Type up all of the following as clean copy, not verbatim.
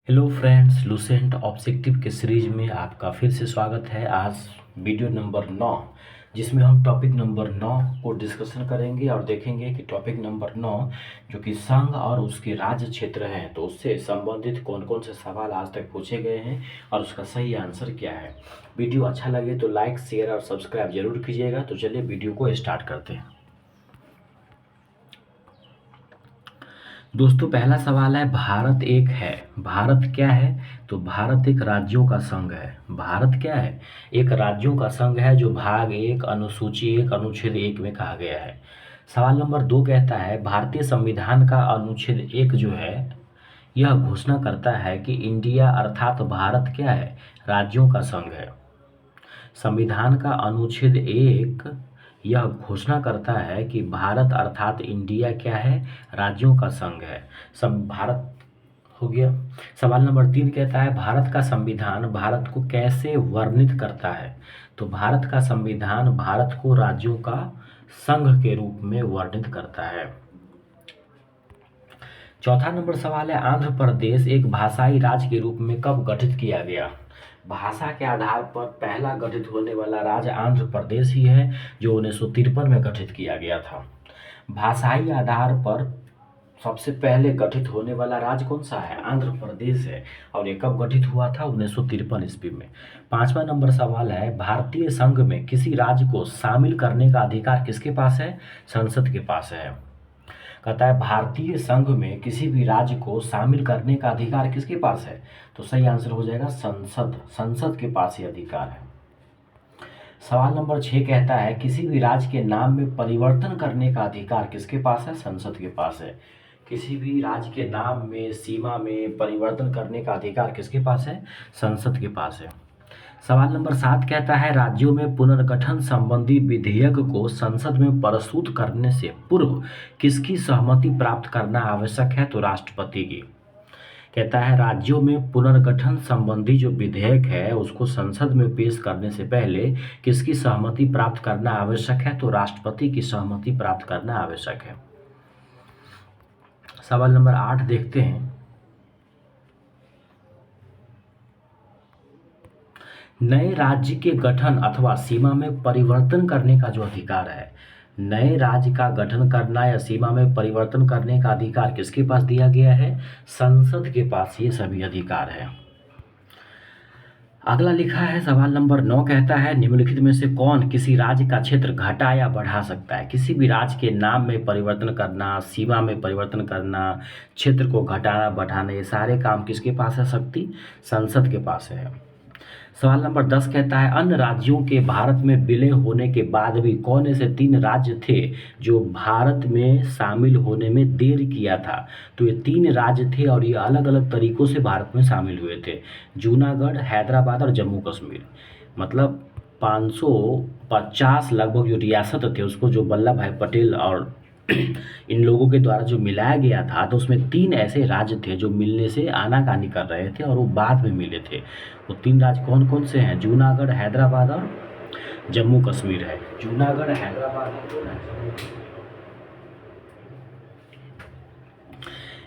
Hello friends, Lucent objective के series में आपका फिर से स्वागत है। आज वीडियो नंबर 9, जिसमें हम टॉपिक नंबर 9 को डिस्कशन करेंगे और देखेंगे कि टॉपिक नंबर 9 जो कि संघ और उसके राज्य क्षेत्र हैं, तो उससे संबंधित कौन कौन से सवाल आज तक पूछे गए हैं और उसका सही आंसर क्या है। वीडियो अच्छा लगे तो लाइक, शेयर और सब्सक्राइब जरूर कीजिएगा। तो चलिए वीडियो को स्टार्ट करते हैं। दोस्तों, पहला सवाल है, भारत एक है। भारत क्या है? तो भारत एक राज्यों का संघ है। भारत क्या है? एक राज्यों का संघ है, जो भाग 1 अनुसूची 1 अनुच्छेद 1 में कहा गया है। सवाल नंबर 2 कहता है, भारतीय संविधान का अनुच्छेद 1 जो है, यह घोषणा करता है कि इंडिया अर्थात भारत क्या है? राज्यों का संघ है। संविधान का अनुच्छेद 1 यह घोषणा करता है कि भारत अर्थात इंडिया क्या है? राज्यों का संघ है। सब भारत हो गया। सवाल नंबर 3 कहता है, भारत का संविधान भारत को कैसे वर्णित करता है? तो भारत का संविधान भारत को राज्यों का संघ के रूप में वर्णित करता है। चौथा नंबर सवाल है, आंध्र प्रदेश एक भाषाई राज्य के रूप में कब गठित किया गया? भाषा के आधार पर पहला गठित होने वाला राज्य आंध्र प्रदेश ही है, जो 1953 में गठित किया गया था। भाषाई आधार पर सबसे पहले गठित होने वाला राज्य कौन सा है? आंध्र प्रदेश है। और ये कब गठित हुआ था? 1953 ईस्वी में। पांचवा नंबर सवाल है, भारतीय संघ में किसी राज्य को शामिल करने का अधिकार किसके पास है? संसद के पास है। कहता है, भारतीय संघ में किसी भी राज्य को शामिल करने का अधिकार किसके पास है? तो सही आंसर हो जाएगा संसद। संसद के पास ये अधिकार है। सवाल नंबर 6 कहता है, किसी भी राज्य के नाम में परिवर्तन करने का अधिकार किसके पास है? संसद के पास है। किसी भी राज्य के नाम में, सीमा में परिवर्तन करने का अधिकार किसके पास है? संसद के पास है। सवाल नंबर 7 कहता है, राज्यों में पुनर्गठन संबंधी विधेयक को संसद में प्रस्तुत करने से पूर्व किसकी सहमति प्राप्त करना आवश्यक है? तो राष्ट्रपति की। कहता है, राज्यों में पुनर्गठन संबंधी जो विधेयक है उसको संसद में पेश करने से पहले किसकी सहमति प्राप्त करना आवश्यक है? तो राष्ट्रपति की सहमति प्राप्त करना आवश्यक है। सवाल नंबर 8 देखते हैं। नए राज्य के गठन अथवा सीमा में परिवर्तन करने का जो अधिकार है, नए राज्य का गठन करना या सीमा में परिवर्तन करने का अधिकार किसके पास दिया गया है? संसद के पास ये सभी अधिकार है। अगला लिखा है, सवाल नंबर 9 कहता है, निम्नलिखित में से कौन किसी राज्य का क्षेत्र घटा या बढ़ा सकता है? किसी भी राज्य के नाम में परिवर्तन करना, सीमा में परिवर्तन करना, क्षेत्र को घटाना बढ़ाना, ये सारे काम किसके पास है? शक्ति संसद के पास है। सवाल नंबर 10 कहता है, अन्य राज्यों के भारत में विलय होने के बाद भी कौन ऐसे 3 राज्य थे जो भारत में शामिल होने में देर किया था? तो ये 3 राज्य थे और ये अलग अलग तरीकों से भारत में शामिल हुए थे। जूनागढ़, हैदराबाद और जम्मू कश्मीर। मतलब 550 लगभग जो रियासत थे उसको जो वल्लभ भाई पटेल और इन लोगों के द्वारा जो मिलाया गया था, तो उसमें 3 ऐसे राज्य थे जो मिलने से आनाकानी कर रहे थे और वो बाद में मिले थे। वो 3 राज्य कौन कौन से हैं? जूनागढ़, हैदराबाद और जम्मू कश्मीर है। जूनागढ़, हैदराबाद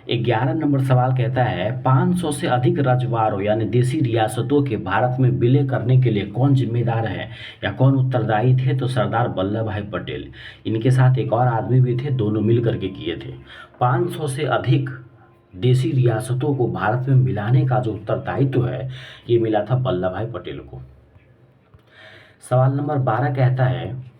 और 11 नंबर सवाल कहता है, 500 से अधिक रजवाड़ों यानी देसी रियासतों के भारत में विलय करने के लिए कौन जिम्मेदार है या कौन उत्तरदायी थे? तो सरदार वल्लभ भाई पटेल। इनके साथ एक और आदमी भी थे, दोनों मिल करके किए थे। 500 से अधिक देसी रियासतों को भारत में मिलाने का जो उत्तरदायित्व है, ये मिला था वल्लभ भाई पटेल को। सवाल नंबर 12 कहता है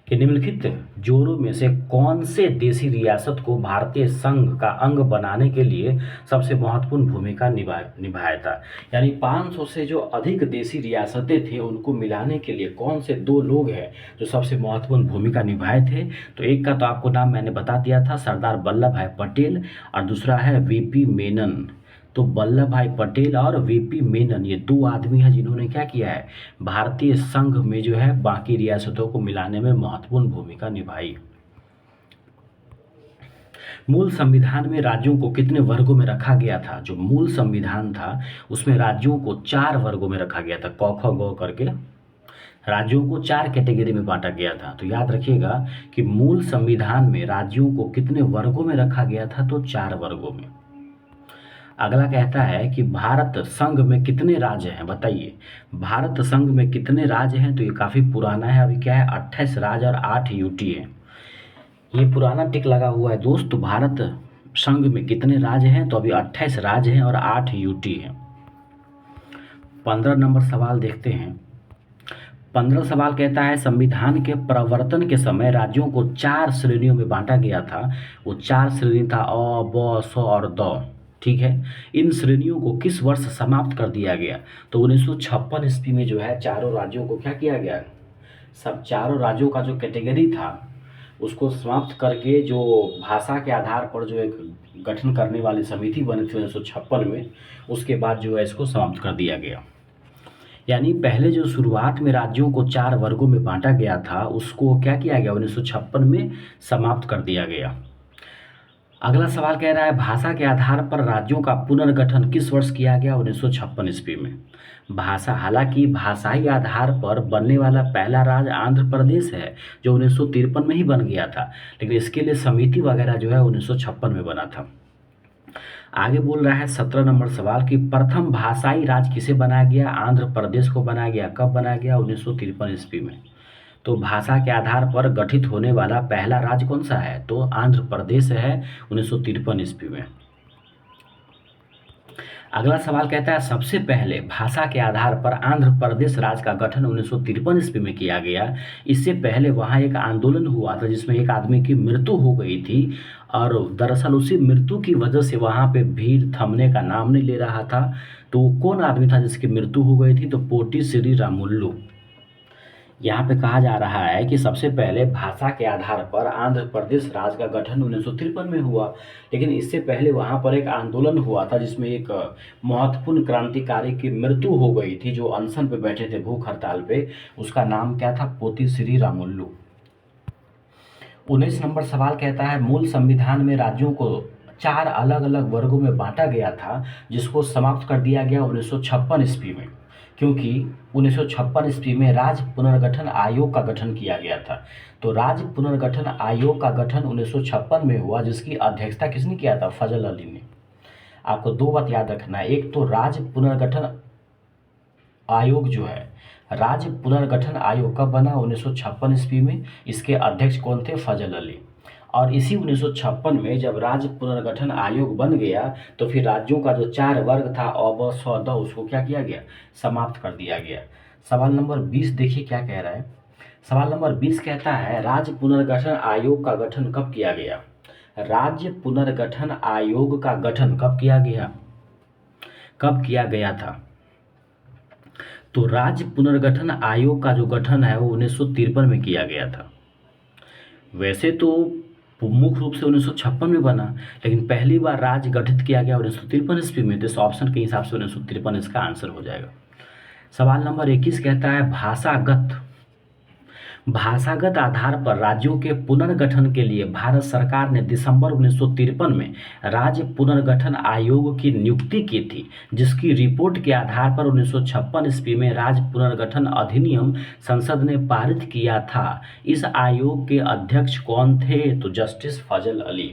कि निम्नलिखित जोड़ों में से कौन से देसी रियासत को भारतीय संघ का अंग बनाने के लिए सबसे महत्वपूर्ण भूमिका निभाया था? यानी 500 से जो अधिक देसी रियासतें थे उनको मिलाने के लिए कौन से 2 लोग हैं जो सबसे महत्वपूर्ण भूमिका निभाए थे? तो एक का तो आपको नाम मैंने बता दिया था, सरदार वल्लभ भाई पटेल, और दूसरा है वीपी मेनन। तो वल्लभ भाई पटेल और वीपी मेनन ये 2 आदमी हैं जिन्होंने क्या किया है? भारतीय संघ में जो है बाकी रियासतों को मिलाने में महत्वपूर्ण भूमिका निभाई। मूल संविधान में राज्यों को कितने वर्गों में रखा गया था? जो मूल संविधान था उसमें राज्यों को 4 वर्गों में रखा गया था, क ख ग करके राज्यों को 4 कैटेगरी में बांटा गया था। तो याद रखिएगा कि मूल संविधान में राज्यों को कितने वर्गों में रखा गया था? तो 4 वर्गों में। अगला कहता है कि भारत संघ में कितने राज्य हैं, बताइए। भारत संघ में कितने राज्य हैं, तो ये काफ़ी पुराना है, अभी क्या है 28 राज्य और 8 यूटी है। ये पुराना टिक लगा हुआ है दोस्त। तो भारत संघ में कितने राज्य हैं, तो अभी 28 राज्य हैं और 8 यूटी हैं। 15 नंबर सवाल देखते हैं। 15 सवाल कहता है संविधान के प्रवर्तन के समय राज्यों को 4 श्रेणियों में बांटा गया था। वो 4 श्रेणी था अ, ब, स और द। ठीक है, इन श्रेणियों को किस वर्ष समाप्त कर दिया गया, तो 1956 ईस्वी में जो है चारों राज्यों को क्या किया गया, सब चारों राज्यों का जो कैटेगरी था उसको समाप्त करके जो भाषा के आधार पर जो एक गठन करने वाली समिति बनी थी 1956 में, उसके बाद जो है इसको समाप्त कर दिया गया। यानी पहले जो शुरुआत में राज्यों को 4 वर्गों में बांटा गया था उसको क्या किया गया, 1956 में समाप्त कर दिया गया। अगला सवाल कह रहा है भाषा के आधार पर राज्यों का पुनर्गठन किस वर्ष किया गया, 1956 ईस्वी में। भाषा, हालांकि भाषाई आधार पर बनने वाला पहला राज्य आंध्र प्रदेश है जो 1953 में ही बन गया था, लेकिन इसके लिए समिति वगैरह जो है 1956 में बना था। आगे बोल रहा है 17 नंबर सवाल कि प्रथम भाषाई राज्य किसे बनाया गया, आंध्र प्रदेश को बनाया गया। कब बनाया गया, 1953 ईस्वी में। तो भाषा के आधार पर गठित होने वाला पहला राज्य कौन सा है, तो आंध्र प्रदेश है 1953 ईस्वी में। अगला सवाल कहता है सबसे पहले भाषा के आधार पर आंध्र प्रदेश राज्य का गठन 1953 ईस्वी में किया गया। इससे पहले वहाँ एक आंदोलन हुआ था जिसमें एक आदमी की मृत्यु हो गई थी, और दरअसल उसी मृत्यु की वजह से वहाँ पे भीड़ थमने का नाम नहीं ले रहा था। तो कौन आदमी था जिसकी मृत्यु हो गई थी, तो पोटी श्री रामुलु। यहाँ पे कहा जा रहा है कि सबसे पहले भाषा के आधार पर आंध्र प्रदेश राज्य का गठन 1953 में हुआ, लेकिन इससे पहले वहाँ पर एक आंदोलन हुआ था जिसमें एक महत्वपूर्ण क्रांतिकारी की मृत्यु हो गई थी जो अनशन पे बैठे थे, भूख हड़ताल पे। उसका नाम क्या था, पोती श्री रामुलु। 19 नंबर सवाल कहता है मूल संविधान में राज्यों को 4 अलग अलग वर्गों में बांटा गया था जिसको समाप्त कर दिया गया 1956 ईस्वी में, क्योंकि 1956 ईस्वी में राज्य पुनर्गठन आयोग का गठन किया गया था। तो राज्य पुनर्गठन आयोग का गठन 1956 में हुआ जिसकी अध्यक्षता किसने किया था, फजल अली ने। आपको 2 बात याद रखना है, एक तो राज्य पुनर्गठन आयोग जो है, राज्य पुनर्गठन आयोग कब बना, 1956 ईस्वी में। इसके अध्यक्ष कौन थे, फजल अली। और इसी 1956 में जब राज्य पुनर्गठन आयोग बन गया तो फिर राज्यों का जो 4 वर्ग था अ, ब, स, द, उसको क्या किया गया, समाप्त कर दिया गया। सवाल नंबर 20 देखिए क्या कह रहा है। सवाल नंबर 20 कहता है राज्य पुनर्गठन आयोग का गठन कब किया गया। राज्य पुनर्गठन आयोग का गठन कब किया गया, कब किया गया था। तो राज्य पुनर्गठन आयोग का जो गठन है वो 1953 में किया गया था। वैसे तो मुख्य रूप से 1956 में बना, लेकिन पहली बार राज्य गठित किया गया 1953 ईस्वी में। तो इस ऑप्शन के हिसाब से 1953 इसका आंसर हो जाएगा। सवाल नंबर 21 कहता है भाषागत आधार पर राज्यों के पुनर्गठन के लिए भारत सरकार ने दिसंबर 1953 में राज्य पुनर्गठन आयोग की नियुक्ति की थी, जिसकी रिपोर्ट के आधार पर 1956 ईस्वी में राज्य पुनर्गठन अधिनियम संसद ने पारित किया था। इस आयोग के अध्यक्ष कौन थे, तो जस्टिस फजल अली।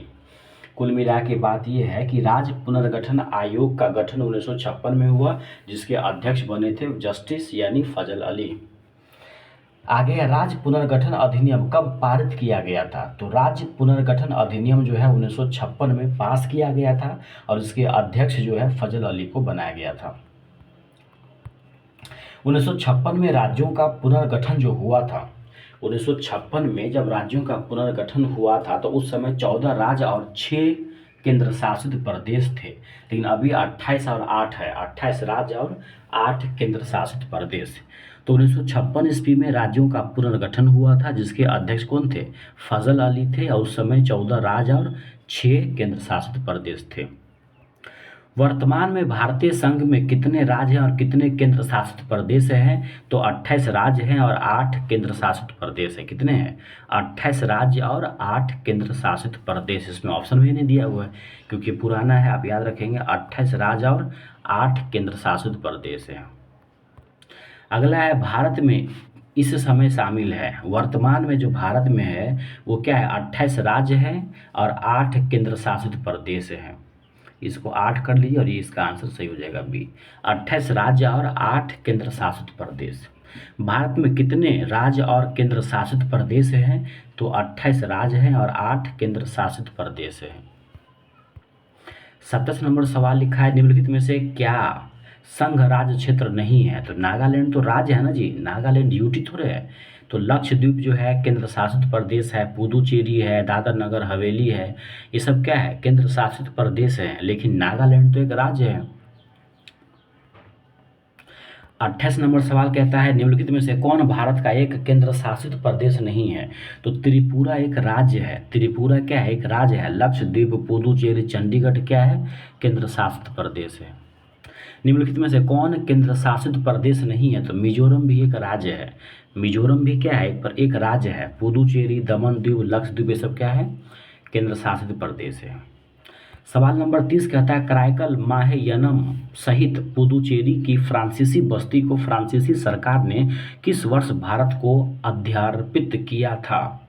कुल मिला के बात यह है कि राज्य पुनर्गठन आयोग का गठन 1956 में हुआ जिसके अध्यक्ष बने थे जस्टिस यानी फजल अली। आगे राज्य पुनर्गठन अधिनियम कब पारित किया गया था, तो राज्य पुनर्गठन अधिनियम जो है 1956 में पास किया गया था और इसके अध्यक्ष जो है फजल अली को बनाया गया था। 1956 में राज्यों का पुनर्गठन जो हुआ था, 1956 में जब राज्यों का पुनर्गठन हुआ था तो उस समय 14 राज्य और 6 केंद्र शासित प्रदेश थे, लेकिन अभी 28 और 8 है, 28 राज्य और 8 केंद्र शासित प्रदेश। तो 1956 ईस्वी में राज्यों का पुनर्गठन हुआ था जिसके अध्यक्ष कौन थे, फजल अली थे, और उस समय 14 राज्य और 6 केंद्र शासित प्रदेश थे। वर्तमान में भारतीय संघ में कितने राज्य हैं और कितने केंद्र शासित प्रदेश हैं, तो 28 राज्य हैं और 8 केंद्र शासित प्रदेश हैं। कितने हैं, 28 राज्य और 8 केंद्र शासित प्रदेश। इसमें ऑप्शन भी नहीं दिया हुआ है क्योंकि पुराना है, आप याद रखेंगे 28 राज्य और 8 केंद्र शासित प्रदेश हैं। अगला है भारत में इस समय शामिल है, वर्तमान में जो भारत में है वो क्या है, 28 राज्य हैं और 8 केंद्र शासित प्रदेश हैं। इसको 8 कर लीजिए और ये इसका आंसर सही हो जाएगा बी। 28 राज्य और 8 केंद्र शासित प्रदेश। भारत में कितने राज्य और केंद्र शासित प्रदेश हैं? तो 28 राज्य हैं और 8 केंद्र शासित प्रदेश हैं। 27 नंबर सवाल लिखा है, निम्नलिखित में से क्या संघ राज्य क्षेत्र नहीं है? तो नागालैंड तो राज्य है ना जी, नागालैंड यूटी थोड़े है। तो लक्षद्वीप जो है केंद्र शासित प्रदेश है, पुदुचेरी है, दादर नगर हवेली है, ये सब क्या है? केंद्र शासित प्रदेश है, लेकिन नागालैंड तो एक राज्य है। 28 नंबर सवाल कहता है, निम्नलिखित में से कौन भारत का एक केंद्र शासित प्रदेश नहीं है? तो त्रिपुरा एक राज्य है। त्रिपुरा क्या है? एक राज्य है। लक्षद्वीप, पुदुचेरी, चंडीगढ़ क्या है? केंद्र शासित प्रदेश है। निम्नलिखित में से कौन केंद्र शासित प्रदेश नहीं है? तो मिजोरम भी एक राज्य है। मिजोरम भी क्या है? पर एक राज्य है। पुदुचेरी, दमन द्वीप, लक्षद्वीप ये सब क्या है? केंद्र शासित प्रदेश है। सवाल नंबर 30 कहता है, कराईकल माहेयनम सहित पुदुचेरी की फ्रांसीसी बस्ती को फ्रांसीसी सरकार ने किस वर्ष भारत को अध्यार्पित किया था?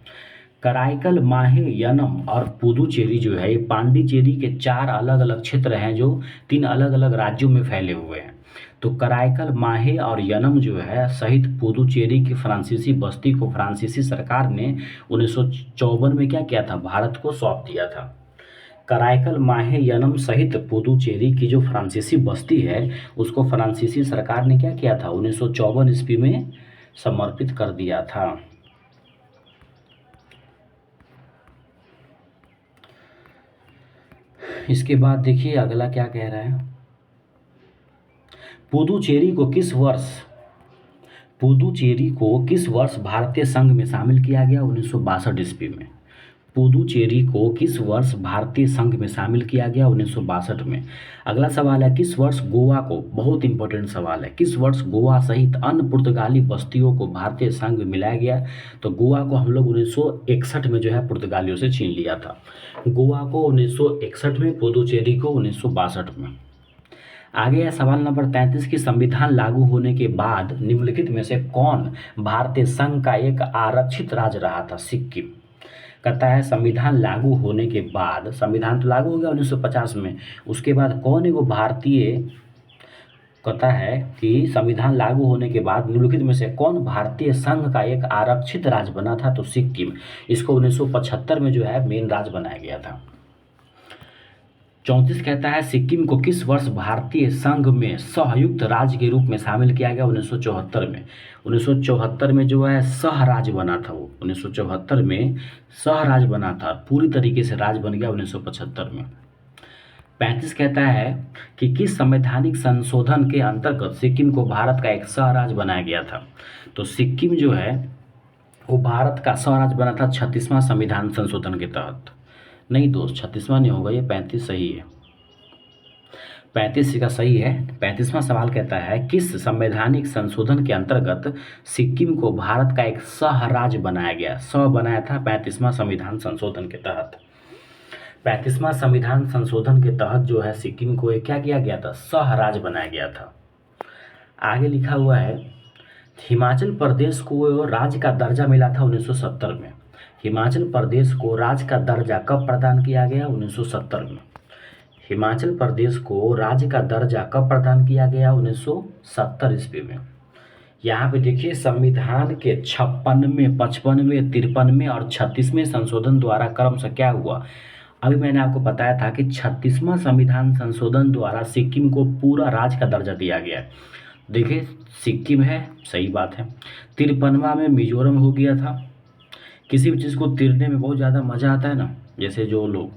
कराईकल माहेयनम और पुदुचेरी जो है ये पांडिचेरी के 4 अलग अलग क्षेत्र हैं जो 3 अलग अलग राज्यों में फैले हुए हैं। तो कराईकल माहे और यनम जो है सहित पुदुचेरी की फ्रांसीसी बस्ती को फ्रांसीसी सरकार ने 1954 में क्या किया था? भारत को सौंप दिया था। कराईकल माहेयनम सहित पुदुचेरी की जो फ्रांसीसी बस्ती है उसको फ्रांसीसी सरकार ने क्या किया था? 1954 ईस्वी में समर्पित कर दिया था। इसके बाद देखिए अगला क्या कह रहा है, पुदुचेरी को किस वर्ष भारतीय संघ में शामिल किया गया? 1962 ईस्वी में। पुदुचेरी को किस वर्ष भारतीय संघ में शामिल किया गया? 1962 में। अगला सवाल है, किस वर्ष गोवा को, बहुत इंपॉर्टेंट सवाल है, किस वर्ष गोवा सहित अन्य पुर्तगाली बस्तियों को भारतीय संघ में मिलाया गया? तो गोवा को हम लोग 1961 में जो है पुर्तगालियों से छीन लिया था। गोवा को 1961 में, पुदुचेरी को 1962 में। आगे है सवाल नंबर 33 की संविधान लागू होने के बाद निम्नलिखित में से कौन भारतीय संघ का एक आरक्षित राज्य रहा था? सिक्किम। कहता है संविधान लागू होने के बाद, संविधान तो लागू हो गया 1950 में, उसके बाद कौन एगो भारतीय, कहता है कि संविधान लागू होने के बाद निम्नलिखित में से कौन भारतीय संघ का एक आरक्षित राज्य बना था? तो सिक्किम। इसको 1975 में जो है मेन राज्य बनाया गया था। 34 कहता है, सिक्किम को किस वर्ष भारतीय संघ में सहयुक्त राज्य के रूप में शामिल किया गया? 1974 में। 1974 में जो है सह राज्य बना था वो, 1974 में सह राज्य बना था, पूरी तरीके से राज्य बन गया 1975 में। 35 कहता है कि किस संवैधानिक संशोधन के अंतर्गत सिक्किम को भारत का एक सह राज्य बनाया गया था? तो सिक्किम जो है वो भारत का सह राज्य बना था 36वां संविधान संशोधन के तहत। नहीं दोस्त, 36वां नहीं होगा, ये 35 सही है, 35 का सही है। 35वां सवाल कहता है, किस संवैधानिक संशोधन के अंतर्गत सिक्किम को भारत का एक सह राज्य बनाया गया? सह बनाया था 35वां संविधान संशोधन के तहत। 35वां संविधान संशोधन के तहत जो है सिक्किम को एक क्या किया गया था? सह राज्य बनाया गया था। आगे लिखा हुआ है, हिमाचल प्रदेश को राज्य का दर्जा मिला था 1970 में। हिमाचल प्रदेश को राज्य का दर्जा कब प्रदान किया गया? 1970 में। हिमाचल प्रदेश को राज्य का दर्जा कब प्रदान किया गया? 1970 ईस्वी में। यहाँ पे देखिए संविधान के 56वें, 55वें, 53वें और 36वें संशोधन द्वारा क्रमशः क्या हुआ? अभी मैंने आपको बताया था कि 36वां संविधान संशोधन द्वारा सिक्किम को पूरा राज्य का दर्जा दिया गया। देखिए सिक्किम है, सही बात है। 53वां में मिजोरम हो गया था। किसी भी चीज़ को तिरने में बहुत ज़्यादा मज़ा आता है ना, जैसे जो लोग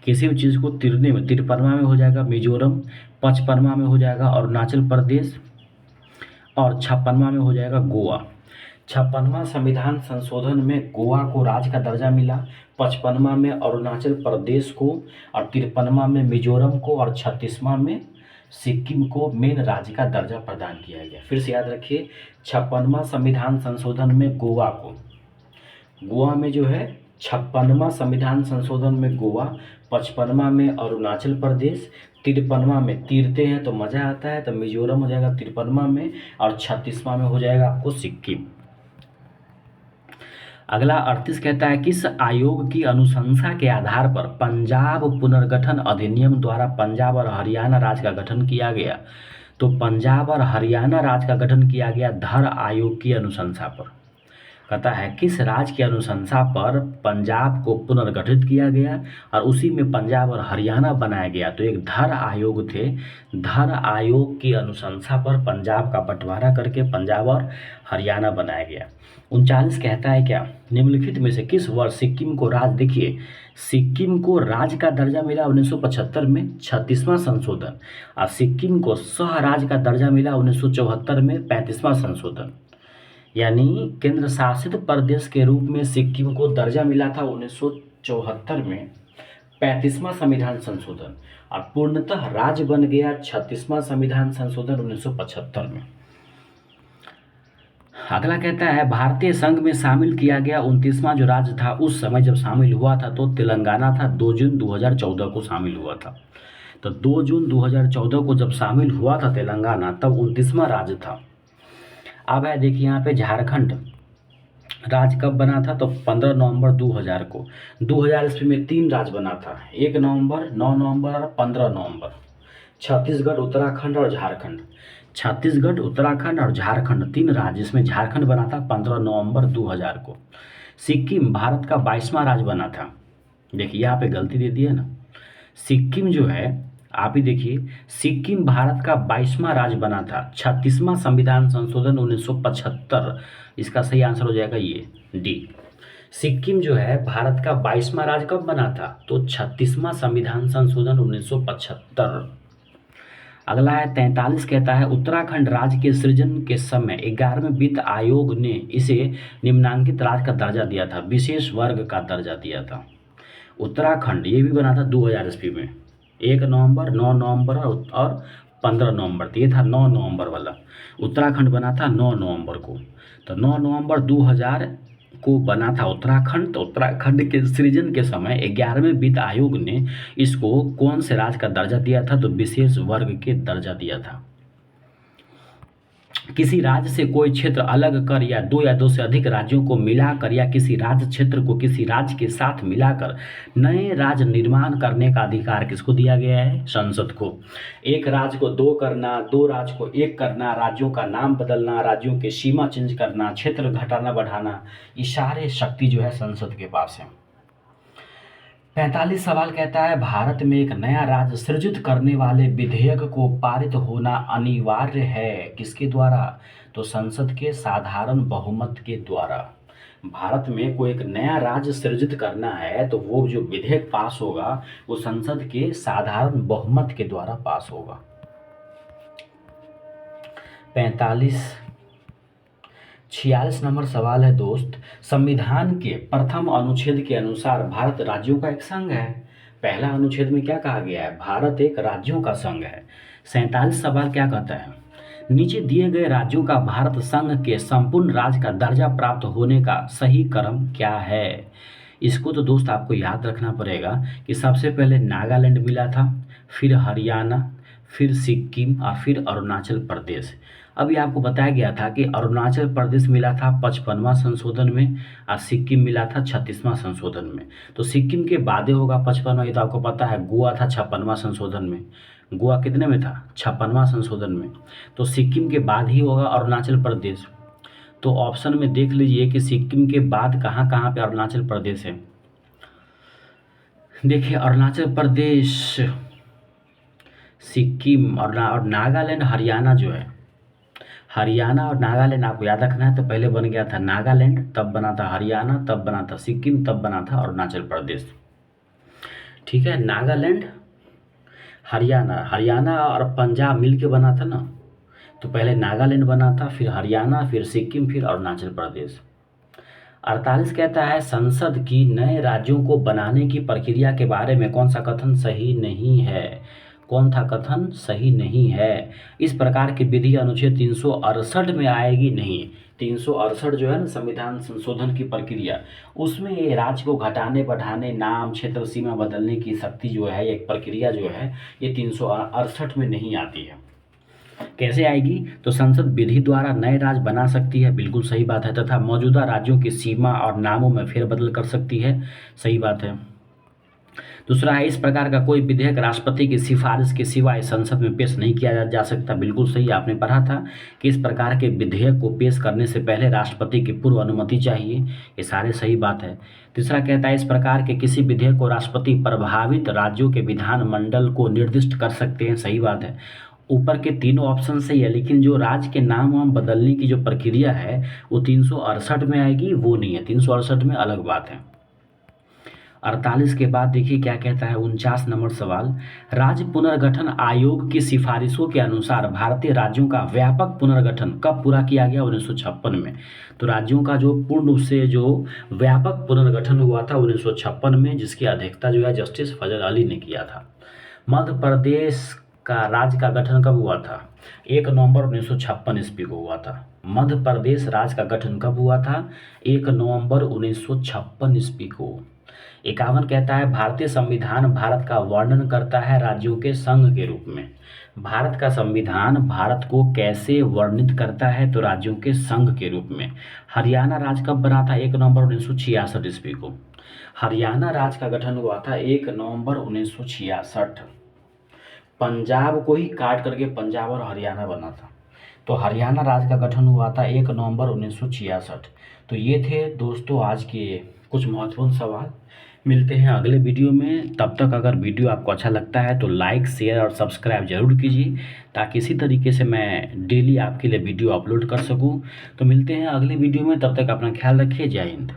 किसी भी चीज़ को तिरने में, 53वां में हो जाएगा मिजोरम, 55वां में हो जाएगा अरुणाचल प्रदेश और 56वां में हो जाएगा गोवा। 56वां संविधान संशोधन में गोवा को राज्य का दर्जा मिला, 55वां में अरुणाचल प्रदेश को और 53वां में मिजोरम को और 36वां में सिक्किम को मेन राज्य का दर्जा प्रदान किया गया। फिर से याद रखिए, 56वां संविधान संशोधन में गोवा में जो है 56वां संविधान संशोधन में गोवा, 55वां में अरुणाचल प्रदेश, 53वां में तीरते हैं तो मज़ा आता है तो मिजोरम हो जाएगा 53वां में और 36वां में हो जाएगा आपको सिक्किम। अगला 38 कहता है किस आयोग की अनुशंसा के आधार पर पंजाब पुनर्गठन अधिनियम द्वारा पंजाब और हरियाणा राज्य का गठन किया गया। तो पंजाब और हरियाणा राज्य का गठन किया गया धर आयोग की अनुशंसा पर। कहता है किस राज्य की अनुशंसा पर पंजाब को पुनर्गठित किया गया और उसी में पंजाब और हरियाणा बनाया गया। तो एक धर आयोग थे, धर आयोग की अनुशंसा पर पंजाब का बंटवारा करके पंजाब और हरियाणा बनाया गया। 39 कहता है क्या, निम्नलिखित में से किस वर्ष सिक्किम को राज्य, देखिए सिक्किम को राज्य का दर्जा मिला 1975 में 36वां संशोधन, और सिक्किम को सह राज्य का दर्जा मिला 1974 में 35वां संशोधन। यानी केंद्र शासित प्रदेश के रूप में सिक्किम को दर्जा मिला था 1974 में 35वां संविधान संशोधन, और पूर्णतः राज्य बन गया 36वां संविधान संशोधन 1975 में। अगला कहता है भारतीय संघ में शामिल किया गया 29वां जो राज्य था उस समय जब शामिल हुआ था तो तेलंगाना था। 2 जून 2014 को शामिल हुआ था। तो 2 जून 2014 को जब शामिल हुआ था तेलंगाना, तब 29वां राज्य था। अब है देखिए यहाँ पे झारखंड राज्य कब बना था, तो 15 नवंबर 2000 को। 2000 ईस्वी में 3 राज्य बना था, 1 नवंबर, 9 नवंबर और 15 नवंबर। छत्तीसगढ़, उत्तराखंड और झारखंड। छत्तीसगढ़, उत्तराखंड और झारखंड 3 राज्य, इसमें झारखंड बना था 15 नवंबर 2000 को। सिक्किम भारत का 22वां राज्य बना था। देखिए यहाँ पे गलती दे दी है ना, सिक्किम जो है आप ही देखिए, सिक्किम भारत का 22वां राज्य बना था। 36वां संविधान संशोधन 1975, इसका सही आंसर हो जाएगा ये डी। सिक्किम जो है भारत का 22वां राज्य कब बना था, तो 36वां संविधान संशोधन 1975। अगला है 43 कहता है उत्तराखंड राज्य के सृजन के समय 11वें वित्त आयोग ने इसे निम्नांकित राज्य का दर्जा दिया था, विशेष वर्ग का दर्जा दिया था। उत्तराखंड ये भी बना था 2000 ईस्वी में 1 नवंबर, 9 नवंबर और 15 नवंबर। तो ये था 9 नवंबर वाला, उत्तराखंड बना था 9 नवंबर को। तो 9 नवंबर 2000 को बना था उत्तराखंड। तो उत्तराखंड के सृजन के समय 11वें वित्त आयोग ने इसको कौन से राज्य का दर्जा दिया था, तो विशेष वर्ग के दर्जा दिया था। किसी राज्य से कोई क्षेत्र अलग कर या 2 से अधिक राज्यों को मिलाकर या किसी राज्य क्षेत्र को किसी राज्य के साथ मिलाकर नए राज्य निर्माण करने का अधिकार किसको दिया गया है, संसद को। एक राज्य को 2 करना, 2 राज्य को 1 करना, राज्यों का नाम बदलना, राज्यों के सीमा चेंज करना, क्षेत्र घटाना बढ़ाना, ये सारे शक्ति जो है संसद के पास है। 45 सवाल कहता है भारत में एक नया राज्य सृजित करने वाले विधेयक को पारित होना अनिवार्य है, किसके द्वारा, तो संसद के साधारण बहुमत के द्वारा। भारत में कोई एक नया राज्य सृजित करना है तो वो जो विधेयक पास होगा वो संसद के साधारण बहुमत के द्वारा पास होगा। 46 नंबर सवाल है दोस्त, संविधान के प्रथम अनुच्छेद के अनुसार भारत राज्यों का एक संघ है। पहला अनुच्छेद में क्या कहा गया है, भारत एक राज्यों का संघ है। 47 सवाल क्या कहता है, नीचे दिए गए राज्यों का भारत संघ के संपूर्ण राज्य का दर्जा प्राप्त होने का सही क्रम क्या है। इसको तो दोस्त आपको याद रखना पड़ेगा कि सबसे पहले नागालैंड मिला था, फिर हरियाणा, फिर सिक्किम और फिर अरुणाचल प्रदेश। अभी आपको बताया गया था कि अरुणाचल प्रदेश मिला था 55वां संशोधन में और सिक्किम मिला था 36वां संशोधन में। तो सिक्किम के बाद होगा 55वां, ये तो आपको पता है। गोवा था 56वां संशोधन में, गोवा कितने में था, 56वां संशोधन में। तो सिक्किम के बाद ही होगा अरुणाचल प्रदेश। तो ऑप्शन में देख लीजिए कि सिक्किम के बाद कहाँ कहाँ पे अरुणाचल प्रदेश है। देखिए अरुणाचल प्रदेश, सिक्किम और नागालैंड, हरियाणा जो है, हरियाणा और नागालैंड आपको याद रखना है। तो पहले बन गया था नागालैंड, तब बना था हरियाणा, तब बना था सिक्किम, तब बना था अरुणाचल प्रदेश। ठीक है, नागालैंड, हरियाणा और पंजाब मिलके बना था ना। तो पहले नागालैंड बना था, फिर हरियाणा, फिर सिक्किम, फिर अरुणाचल प्रदेश। 48 कहता है संसद की नए राज्यों को बनाने की प्रक्रिया के बारे में कौन सा कथन सही नहीं है। कौन था कथन सही नहीं है, इस प्रकार की विधि अनुच्छेद 368 में आएगी नहीं। 368 जो है ना संविधान संशोधन की प्रक्रिया, उसमें ये राज्य को घटाने बढ़ाने, नाम, क्षेत्र, सीमा बदलने की शक्ति जो है, एक प्रक्रिया जो है, ये 368 में नहीं आती है। कैसे आएगी? तो संसद विधि द्वारा नए राज्य बना सकती है, बिल्कुल सही बात है, तथा मौजूदा राज्यों की सीमा और नामों में फेरबदल कर सकती है, सही बात है। दूसरा है, इस प्रकार का कोई विधेयक राष्ट्रपति की सिफारिश के सिवाय संसद में पेश नहीं किया जा सकता, बिल्कुल सही, आपने पढ़ा था कि इस प्रकार के विधेयक को पेश करने से पहले राष्ट्रपति की पूर्व अनुमति चाहिए, ये सारे सही बात है। तीसरा कहता है, इस प्रकार के किसी विधेयक को राष्ट्रपति प्रभावित राज्यों के विधानमंडल को निर्दिष्ट कर सकते हैं, सही बात है। ऊपर के तीनों ऑप्शन सही है, लेकिन जो राज्य के नाम वाम बदलने की जो प्रक्रिया है वो 368 में आएगी, वो नहीं है, 368 में अलग बात है। 48 के बाद देखिए क्या कहता है, 49 नंबर सवाल, राज्य पुनर्गठन आयोग की सिफारिशों के अनुसार भारतीय राज्यों का व्यापक पुनर्गठन कब पूरा किया गया? 1956 में। तो राज्यों का जो पूर्ण रूप से जो व्यापक पुनर्गठन हुआ था 1956 में, जिसकी अध्यक्षता जो है जस्टिस फजल अली ने किया था। मध्य प्रदेश का राज्य का गठन कब हुआ था? 1 नवंबर 1956 ईस्वी को हुआ था। मध्य प्रदेश राज्य का गठन कब हुआ था? 1 नवंबर 1956 ईस्वी को। 51 कहता है, भारतीय संविधान भारत का वर्णन करता है राज्यों के संघ के रूप में। भारत का संविधान भारत को कैसे वर्णित करता है? तो राज्यों के संघ के रूप में। हरियाणा राज्य कब बना था? 1 नवंबर 1966 ईस्वी को। हरियाणा राज्य का गठन हुआ था 1 नवंबर 1966। पंजाब को ही काट करके पंजाब और हरियाणा बना था, तो हरियाणा राज्य का गठन हुआ था 1 नवंबर 1966। तो ये थे दोस्तों आज के कुछ महत्वपूर्ण सवाल। मिलते हैं अगले वीडियो में, तब तक अगर वीडियो आपको अच्छा लगता है तो लाइक, शेयर और सब्सक्राइब जरूर कीजिए, ताकि इसी तरीके से मैं डेली आपके लिए वीडियो अपलोड कर सकूं। तो मिलते हैं अगले वीडियो में, तब तक अपना ख्याल रखिए। जय हिंद।